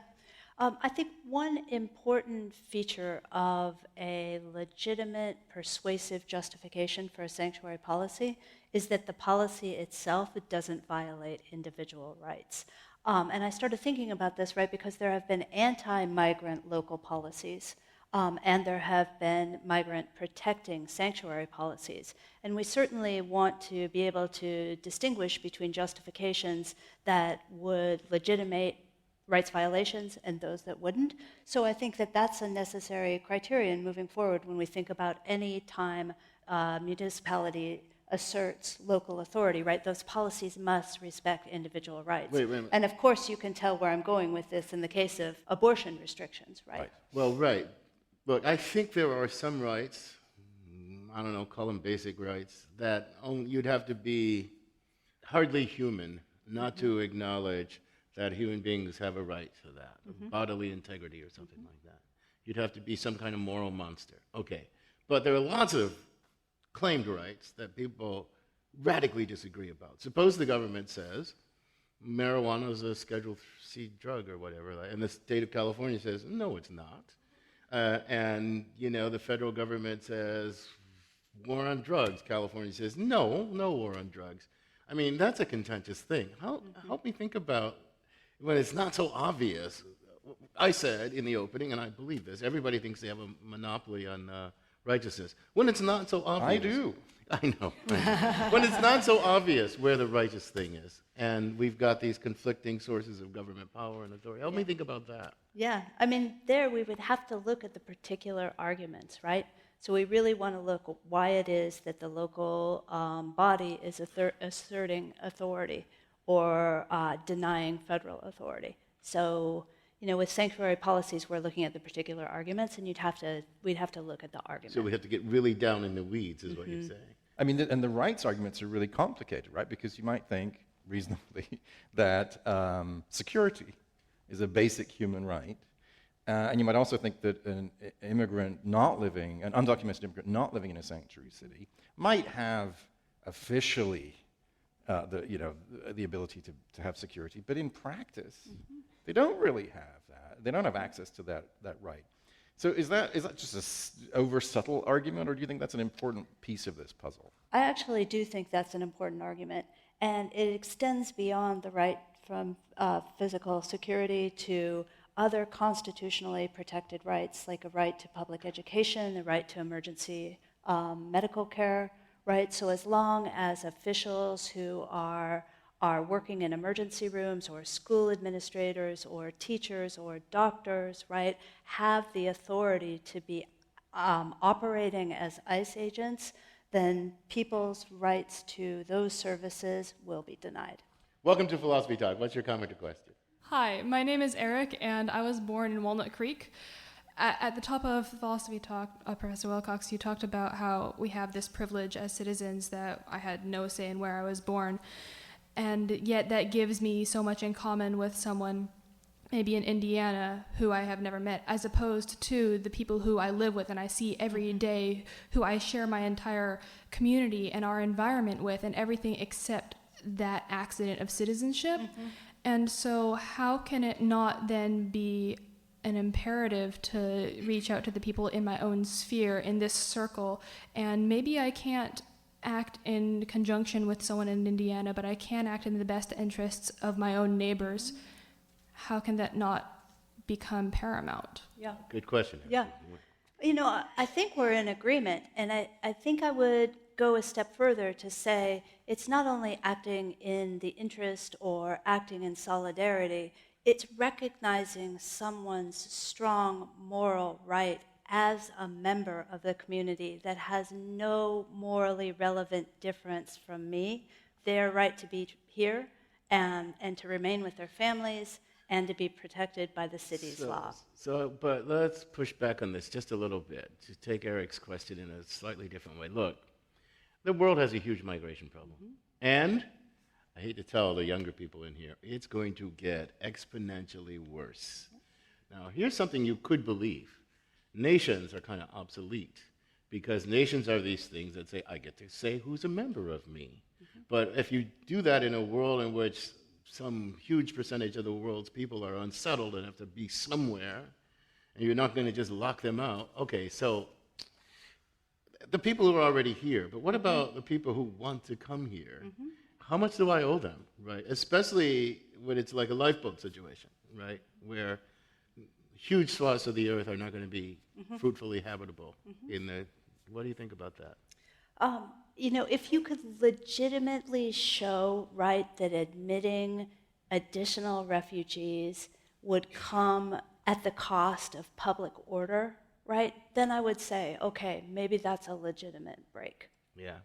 Speaker 4: I think one important feature of a legitimate, persuasive justification for a sanctuary policy is that the policy itself doesn't violate individual rights. And I started thinking about this, right, because there have been anti-migrant local policies, and there have been migrant-protecting sanctuary policies. And we certainly want to be able to distinguish between justifications that would legitimate rights violations and those that wouldn't. So I think that that's a necessary criterion moving forward when we think about any time municipality asserts local authority, right? Those policies must respect individual rights.
Speaker 1: Wait a minute.
Speaker 4: And of course you can tell where I'm going with this in the case of abortion restrictions, right?
Speaker 1: Well, right. Look, I think there are some rights, I don't know, call them basic rights, that you'd have to be hardly human not to acknowledge that human beings have a right to that, bodily integrity or something like that. You'd have to be some kind of moral monster. Okay. But there are lots of claimed rights that people radically disagree about. Suppose the government says marijuana is a Schedule C drug or whatever, and the state of California says, no, it's not. And, the federal government says war on drugs. California says, no war on drugs. I mean, that's a contentious thing. Help me think about when it's not so obvious. I said in the opening, and I believe this, everybody thinks they have a monopoly on righteousness. When it's not so obvious.
Speaker 7: I do.
Speaker 1: I know. When it's not so obvious where the righteous thing is, and we've got these conflicting sources of government power and authority. Help me think about that.
Speaker 4: Yeah, I mean, there we would have to look at the particular arguments, right? So we really want to look at why it is that the local body is asserting authority or denying federal authority. So, with sanctuary policies, we're looking at the particular arguments, and we'd have to look at the argument.
Speaker 1: So we have to get really down in the weeds, is what you're saying.
Speaker 7: I mean, and the rights arguments are really complicated, right? Because you might think, reasonably, that security is a basic human right. And you might also think that an undocumented immigrant not living in a sanctuary city might have officially the ability to have security, but in practice, they don't really have that. They don't have access to that right.
Speaker 2: So is that just over subtle argument, or do you think that's an important piece of this puzzle?
Speaker 4: I actually do think that's an important argument, and it extends beyond the right from physical security to other constitutionally protected rights, like a right to public education, the right to emergency medical care, right? So as long as officials who are working in emergency rooms, or school administrators, or teachers, or doctors, right, have the authority to be operating as ICE agents, then people's rights to those services will be denied.
Speaker 1: Welcome to Philosophy Talk. What's your comment or question?
Speaker 21: Hi, my name is Eric, and I was born in Walnut Creek. At the top of Philosophy Talk, Professor Wilcox, you talked about how we have this privilege as citizens that I had no say in where I was born, and yet that gives me so much in common with someone maybe in Indiana who I have never met, as opposed to the people who I live with and I see every day, who I share my entire community and our environment with, and everything except that accident of citizenship.
Speaker 4: Mm-hmm.
Speaker 21: And so how can it not then be an imperative to reach out to the people in my own sphere, in this circle? And maybe I can't act in conjunction with someone in Indiana, but I can act in the best interests of my own neighbors. How can that not become paramount?
Speaker 4: Yeah.
Speaker 1: Good question.
Speaker 4: Yeah. You know, I think we're in agreement, and I think I would go a step further to say it's not only acting in the interest or acting in solidarity, it's recognizing someone's strong moral right as a member of the community that has no morally relevant difference from me, their right to be here and to remain with their families and to be protected by the city's law.
Speaker 1: But let's push back on this just a little bit to take Eric's question in a slightly different way. Look, the world has a huge migration problem.
Speaker 4: Mm-hmm.
Speaker 1: And I hate to tell the younger people in here, it's going to get exponentially worse. Now, here's something you could believe. Nations are kind of obsolete because nations are these things that say, I get to say who's a member of me.
Speaker 4: Mm-hmm.
Speaker 1: But if you do that in a world in which some huge percentage of the world's people are unsettled and have to be somewhere, and you're not going to just lock them out, okay, so the people who are already here, but what about the people who want to come here?
Speaker 4: Mm-hmm.
Speaker 1: How much do I owe them, right? Especially when it's like a lifeboat situation, right? Where huge swaths of the earth are not going to be fruitfully habitable. What do you think about that?
Speaker 4: You know, if you could legitimately show, right, that admitting additional refugees would come at the cost of public order, right, then I would say, okay, maybe that's a legitimate break.
Speaker 1: Yeah.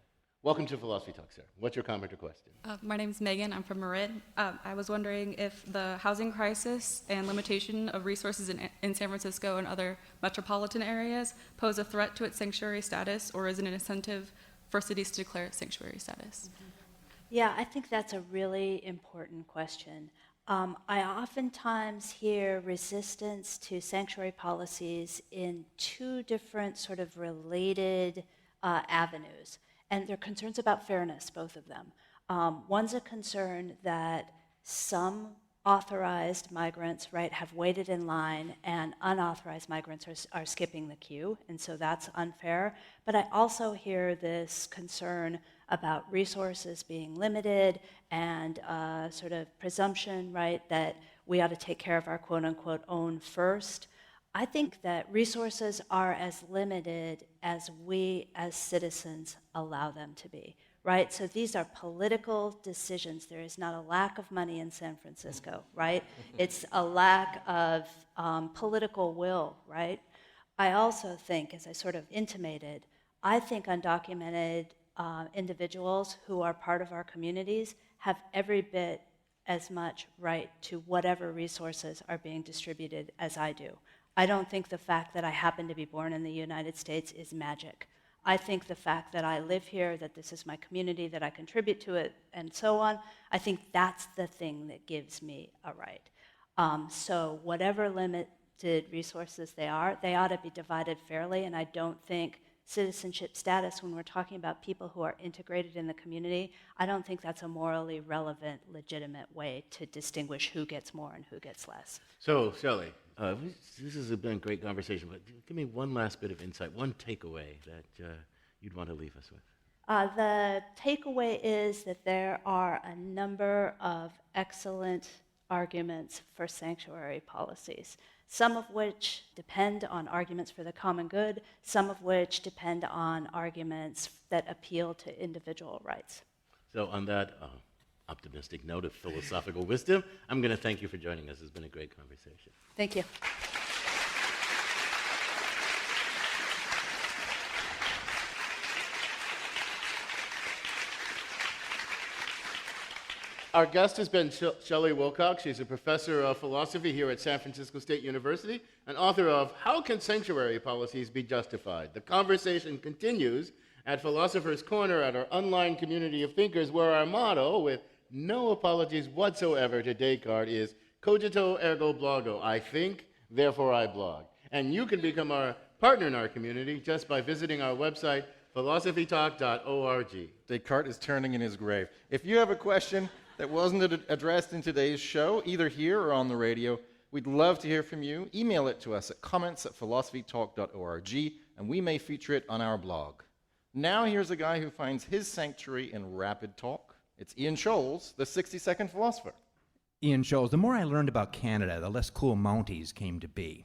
Speaker 1: Welcome to Philosophy Talk, sir. What's your comment or question?
Speaker 22: My name's Megan. I'm from Marin. I was wondering if the housing crisis and limitation of resources in San Francisco and other metropolitan areas pose a threat to its sanctuary status, or is it an incentive for cities to declare its sanctuary status?
Speaker 4: Yeah, I think that's a really important question. I oftentimes hear resistance to sanctuary policies in two different sort of related avenues. And they're concerns about fairness, both of them. One's a concern that some authorized migrants, right, have waited in line and unauthorized migrants are skipping the queue, and so that's unfair. But I also hear this concern about resources being limited and sort of presumption, right, that we ought to take care of our quote-unquote own first. I think that resources are as limited as we as citizens allow them to be, right? So these are political decisions. There is not a lack of money in San Francisco, right? It's a lack of political will, right? I also think, as I sort of intimated, I think undocumented individuals who are part of our communities have every bit as much right to whatever resources are being distributed as I do. I don't think the fact that I happen to be born in the United States is magic. I think the fact that I live here, that this is my community, that I contribute to it, and so on, I think that's the thing that gives me a right. So whatever limited resources they ought to be divided fairly, and I don't think citizenship status, when we're talking about people who are integrated in the community, I don't think that's a morally relevant, legitimate way to distinguish who gets more and who gets less.
Speaker 1: So, Shelley, This has been a great conversation, but give me one last bit of insight, one takeaway that you'd want to leave us with.
Speaker 4: The takeaway is that there are a number of excellent arguments for sanctuary policies, some of which depend on arguments for the common good, some of which depend on arguments that appeal to individual rights.
Speaker 1: So on that optimistic note of philosophical wisdom, I'm going to thank you for joining us. It's been a great conversation.
Speaker 4: Thank you.
Speaker 1: Our guest has been Shelley Wilcox. She's a professor of philosophy here at San Francisco State University and author of How Can Sanctuary Policies Be Justified? The conversation continues at Philosopher's Corner at our online community of thinkers, where our motto, with no apologies whatsoever to Descartes, is cogito ergo blogo. I think, therefore I blog. And you can become our partner in our community just by visiting our website, philosophytalk.org.
Speaker 7: Descartes is turning in his grave. If you have a question that wasn't addressed in today's show, either here or on the radio, we'd love to hear from you. Email it to us at comments@philosophytalk.org, and we may feature it on our blog. Now here's a guy who finds his sanctuary in rapid talk. It's Ian Scholes, the 60-second philosopher.
Speaker 3: Ian Scholes, the more I learned about Canada, the less cool Mounties came to be.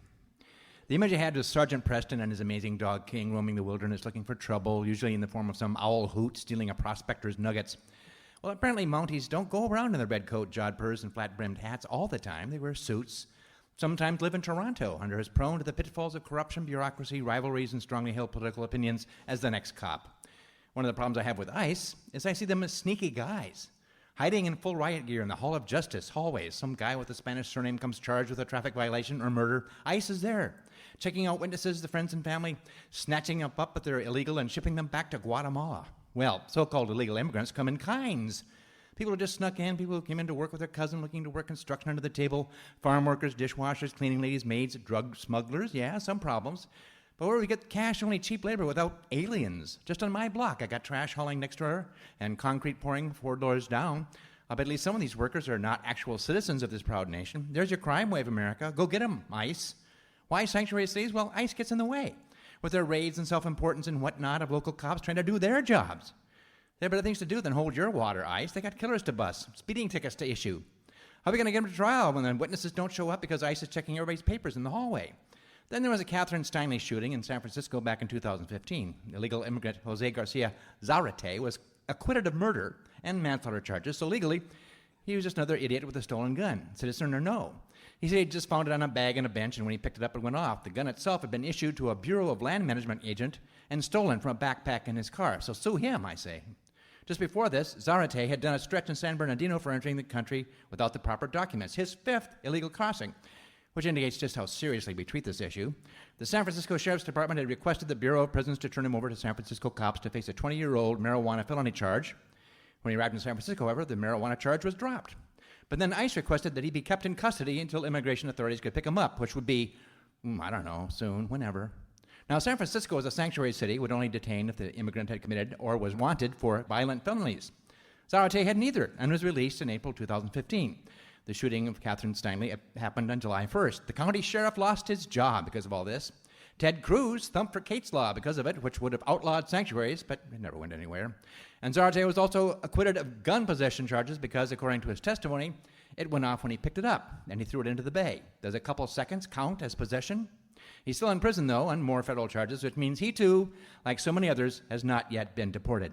Speaker 3: The image I had was Sergeant Preston and his amazing dog King roaming the wilderness looking for trouble, usually in the form of some owl hoot stealing a prospector's nuggets. Well, apparently Mounties don't go around in their red coat, jodhpurs, and flat-brimmed hats all the time. They wear suits, sometimes live in Toronto and are as prone to the pitfalls of corruption, bureaucracy, rivalries, and strongly held political opinions as the next cop. One of the problems I have with ICE is I see them as sneaky guys, hiding in full riot gear in the Hall of Justice hallways. Some guy with a Spanish surname comes charged with a traffic violation or murder. ICE is there, checking out witnesses, the friends and family, snatching them up if they're illegal and shipping them back to Guatemala. Well, so-called illegal immigrants come in kinds. People who just snuck in, people who came in to work with their cousin looking to work construction under the table, farm workers, dishwashers, cleaning ladies, maids, drug smugglers, yeah, some problems. But where do we get cash, only cheap labor without aliens? Just on my block, I got trash hauling next door and concrete pouring 4 doors down. I bet at least some of these workers are not actual citizens of this proud nation. There's your crime wave, America. Go get them, ICE. Why sanctuary cities? Well, ICE gets in the way with their raids and self-importance and whatnot of local cops trying to do their jobs. They have better things to do than hold your water, ICE. They got killers to bust, speeding tickets to issue. How are we going to get them to trial when the witnesses don't show up because ICE is checking everybody's papers in the hallway? Then there was a Catherine Steinle shooting in San Francisco back in 2015. Illegal immigrant Jose Garcia Zarate was acquitted of murder and manslaughter charges, so legally, he was just another idiot with a stolen gun, citizen or no. He said he just found it on a bag on a bench, and when he picked it up, it went off. The gun itself had been issued to a Bureau of Land Management agent and stolen from a backpack in his car. So sue him, I say. Just before this, Zarate had done a stretch in San Bernardino for entering the country without the proper documents, his 5th illegal crossing, which indicates just how seriously we treat this issue. The San Francisco Sheriff's Department had requested the Bureau of Prisons to turn him over to San Francisco cops to face a 20-year-old marijuana felony charge. When he arrived in San Francisco, however, the marijuana charge was dropped. But then ICE requested that he be kept in custody until immigration authorities could pick him up, which would be, I don't know, soon, whenever. Now, San Francisco as a sanctuary city would only detain if the immigrant had committed or was wanted for violent felonies. Zarate had neither and was released in April 2015. The shooting of Catherine Steinle happened on July 1st. The county sheriff lost his job because of all this. Ted Cruz thumped for Kate's Law because of it, which would have outlawed sanctuaries, but it never went anywhere. And Zarate was also acquitted of gun possession charges because, according to his testimony, it went off when he picked it up, and he threw it into the bay. Does a couple seconds count as possession? He's still in prison, though, on more federal charges, which means he, too, like so many others, has not yet been deported.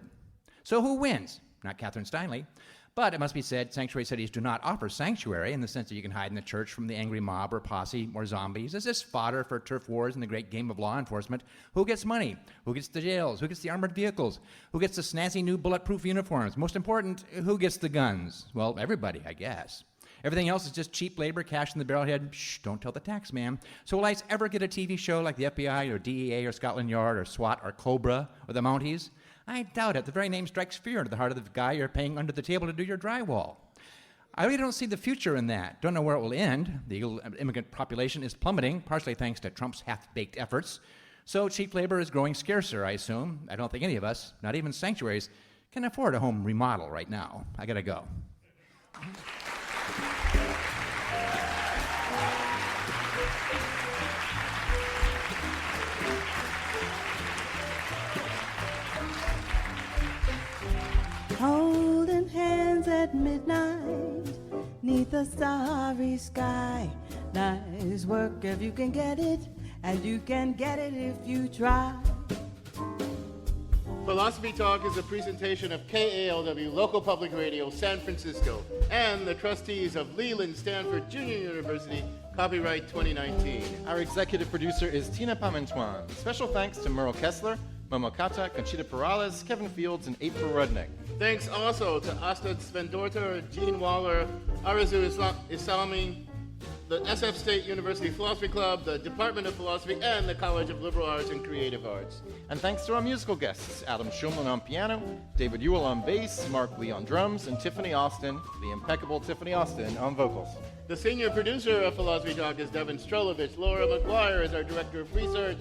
Speaker 3: So who wins? Not Catherine Steinle. But it must be said, sanctuary cities do not offer sanctuary in the sense that you can hide in the church from the angry mob or posse or zombies. This is fodder for turf wars in the great game of law enforcement. Who gets money? Who gets the jails? Who gets the armored vehicles? Who gets the snazzy new bulletproof uniforms? Most important, who gets the guns? Well, everybody, I guess. Everything else is just cheap labor, cash in the barrelhead. Shh, don't tell the tax man. So will ICE ever get a TV show like the FBI or DEA or Scotland Yard or SWAT or Cobra or the Mounties? I doubt it. The very name strikes fear into the heart of the guy you're paying under the table to do your drywall. I really don't see the future in that. Don't know where it will end. The illegal immigrant population is plummeting, partially thanks to Trump's half-baked efforts. So cheap labor is growing scarcer, I assume. I don't think any of us, not even sanctuaries, can afford a home remodel right now. I gotta go.
Speaker 6: Holding hands at midnight, neath the starry sky. Nice work if you can get it, and you can get it if you try.
Speaker 1: Philosophy Talk is a presentation of KALW Local Public Radio San Francisco and the trustees of Leland Stanford Junior University, copyright 2019.
Speaker 7: Our executive producer is Tina Pamantuan. Special thanks to Merle Kessler, Momo Kata, Conchita Perales, Kevin Fields, and April Rudnick.
Speaker 1: Thanks also to Astrid Svendorter, Jean Waller, Arazu Islami, the SF State University Philosophy Club, the Department of Philosophy, and the College of Liberal Arts and Creative Arts.
Speaker 7: And thanks to our musical guests, Adam Schumlin on piano, David Ewell on bass, Mark Lee on drums, and Tiffany Austin, the impeccable Tiffany Austin, on vocals.
Speaker 1: The senior producer of Philosophy Talk is Devin Strolovich. Laura McGuire is our director of research,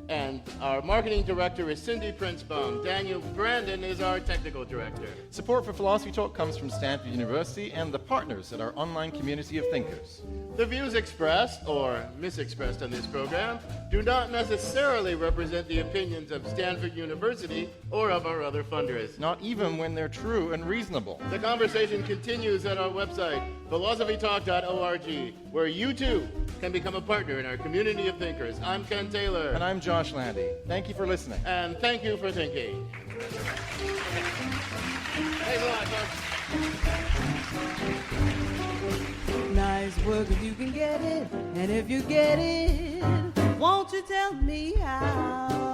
Speaker 1: and our marketing director is Cindy Princebaum. Daniel Brandon is our technical director.
Speaker 7: Support for Philosophy Talk comes from Stanford University and the partners at our online community of thinkers.
Speaker 1: The views expressed or misexpressed on this program do not necessarily represent the opinions of Stanford University or of our other funders.
Speaker 7: Not even when they're true and reasonable.
Speaker 1: The conversation continues at our website, philosophytalk.org, where you too can become a partner in our community of thinkers. I'm Ken Taylor.
Speaker 7: And I'm Josh Landy. Thank you for listening.
Speaker 1: And thank you for thinking. Thanks a lot, folks.
Speaker 6: Nice work if you can get it, and if you get it, won't you tell me how?